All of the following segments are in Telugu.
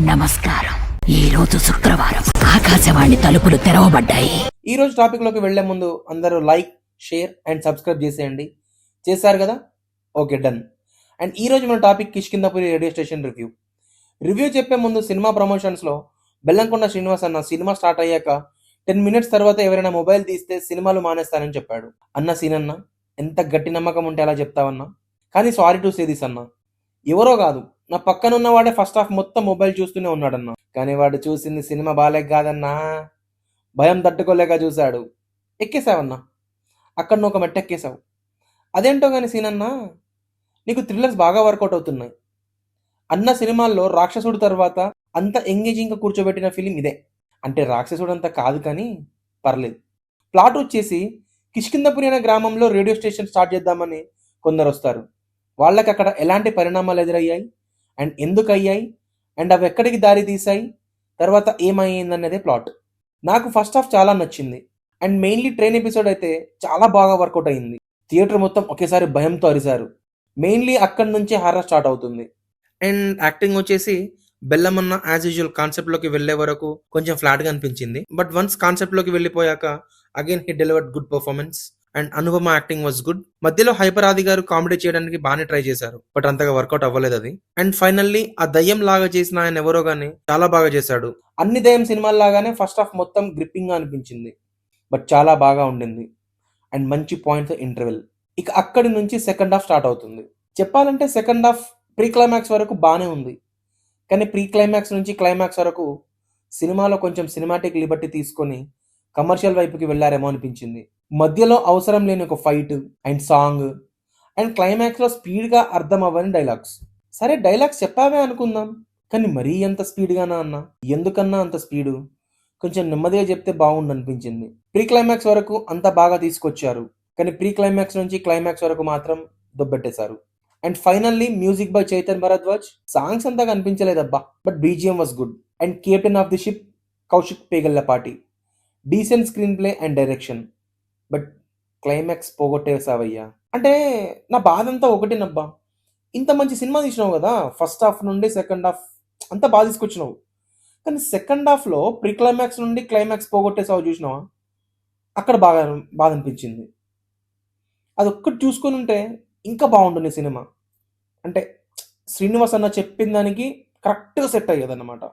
నమస్కారం. ఈ రోజు శుక్రవారం. ఆకాశవాణి తలుపులు తెరవబడ్డాయి. ఈ రోజు టాపిక్ లోకి వెళ్లే ముందు అందరూ లైక్, షేర్ అండ్ సబ్స్క్రైబ్ చేసేయండి. చేశారు కదా? Okay, done. అండ్ ఈ రోజు మన topic Kishkindhapuri radio station review చెప్పే ముందు సినిమా ప్రమోషన్స్ లో బెల్లంకొండ శ్రీనివాస్ అన్న సినిమా స్టార్ట్ అయ్యాక 10 minutes తర్వాత ఎవరైనా మొబైల్ తీస్తే సినిమాలు మానేస్తానని చెప్పాడు. అన్న సీనన్న, ఎంత గట్టి నమ్మకం ఉంటే అలా చెప్తావన్నా. కానీ సారీ టు సే దిస్ అన్న, ఎవరో కాదు, నా పక్కన ఉన్నవాడే ఫస్ట్ హాఫ్ మొత్తం మొబైల్ చూస్తూనే ఉన్నాడన్నా. కానీ వాడు చూసింది సినిమా బాలేక కాదన్నా, భయం తట్టుకోలేక చూశాడు. ఎక్కేసావన్నా, అక్కడ నువ్వు ఒక మెట్టు ఎక్కేసావు. అదేంటో కానీ సీనన్నా, నీకు థ్రిల్లర్స్ బాగా వర్కౌట్ అవుతున్నాయి. అన్న సినిమాల్లో రాక్షసుడు తర్వాత అంత ఎంగేజింగ్గా కూర్చోబెట్టిన ఫిలిం ఇదే. అంటే రాక్షసుడు అంత కాదు కానీ పర్లేదు. ప్లాట్ వచ్చేసి కిష్కిందపురి అనే గ్రామంలో రేడియో స్టేషన్ స్టార్ట్ చేద్దామని కొందరు వస్తారు. వాళ్ళకి అక్కడ ఎలాంటి పరిణామాలు ఎదురయ్యాయి అండ్ ఎందుకు అయ్యాయి అండ్ అవి ఎక్కడికి దారి తీసాయి, తర్వాత ఏమైందనేదే ప్లాట్. నాకు ఫస్ట్ హాఫ్ చాలా నచ్చింది అండ్ మెయిన్లీ ట్రైన్ ఎపిసోడ్ అయితే చాలా బాగా వర్కౌట్ అయింది. థియేటర్ మొత్తం ఒకేసారి భయంతో అరిశారు. మెయిన్లీ అక్కడి నుంచే హారర్ స్టార్ట్ అవుతుంది. అండ్ యాక్టింగ్ వచ్చేసి బెల్లమన్న యాజ్ యూజువల్ కాన్సెప్ట్ లోకి వెళ్లే వరకు కొంచెం ఫ్లాట్ గా అనిపించింది. బట్ వన్స్ కాన్సెప్ట్ లోకి వెళ్ళిపోయాక again he delivered good performance and Anupama acting was good. మధ్యలో హైపర్ ఆది గారు కామెడీ చేయడానికి బాగానే ట్రై చేశారు, బట్ అంతగా వర్కౌట్ అవ్వలేదు అది. అండ్ ఫైనల్లీ ఆ దయ్యం లాగా చేసిన ఆయన ఎవరో గానీ చాలా బాగా చేశాడు. అన్ని దయ్యం సినిమాల లాగానే ఫస్ట్ హాఫ్ మొత్తం గ్రిప్పింగ్ గా అనిపించింది, బట్ చాలా బాగా ఉండింది అండ్ మంచి పాయింట్స్ ఇంటర్వెల్. ఇక అక్కడి నుంచి సెకండ్ హాఫ్ స్టార్ట్ అవుతుంది. చెప్పాలంటే సెకండ్ హాఫ్ ప్రీ క్లైమాక్స్ వరకు బాగానే ఉంది, కానీ ప్రీ క్లైమాక్స్ నుంచి క్లైమాక్స్ వరకు సినిమాలో కొంచెం సినిమాటిక్ లిబర్టీ తీసుకొని కమర్షియల్ వైపుకి వెళ్ళారేమో అనిపించింది. మధ్యలో అవసరం లేని ఒక ఫైట్ అండ్ సాంగ్ అండ్ క్లైమాక్స్లో స్పీడ్గా అర్థం అవ్వని డైలాగ్స్. సరే డైలాగ్స్ చెప్పావే అనుకుందాం, కానీ మరీ ఎంత స్పీడ్గానా అన్న? ఎందుకన్నా అంత స్పీడు? కొంచెం నెమ్మదిగా చెప్తే బాగుండు అనిపించింది. ప్రీ క్లైమాక్స్ వరకు అంత బాగా తీసుకొచ్చారు, కానీ ప్రీ క్లైమాక్స్ నుంచి క్లైమాక్స్ వరకు మాత్రం దొబ్బెట్టేశారు. And finally music by Chaitan Bharadwaj. Songs అంతా కనిపించలేదబ్బా, but BGM was good. And captain of the ship Kaushik Pegallapati. Decent screen play and direction, but climax పోగొట్టేసావయ్యా. అంటే నా బాధ అంతా ఒకటేనబ్బా, ఇంత మంచి సినిమా తీసినావు కదా, ఫస్ట్ హాఫ్ నుండి సెకండ్ హాఫ్ అంతా బాగా తీసుకొచ్చినావు, కానీ సెకండ్ హాఫ్లో ప్రీ క్లైమాక్స్ నుండి క్లైమాక్స్ పోగొట్టేసావు చూసినావా, అక్కడ బాగా బాధ అనిపించింది. అది ఒక్కటి చూసుకొని ఉంటే ఇంకా బాగుంటుంది సినిమా. అంటే శ్రీనివాస్ అన్న చెప్పిన దానికి కరెక్ట్గా సెట్ అయ్యేదన్నమాట.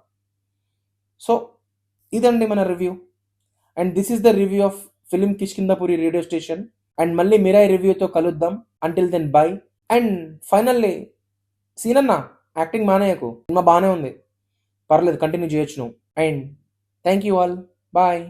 సో ఇదండి మన review. And this is the review of film Kishkindhapuri radio station. And మళ్ళీ మిరాయి రివ్యూతో కలుద్దాం. Until then bye. And finally సీనన్న, యాక్టింగ్ మానేయకు, సినిమా బాగానే ఉంది, పర్లేదు, కంటిన్యూ చేయొచ్చు నువ్వు. And thank you all, bye.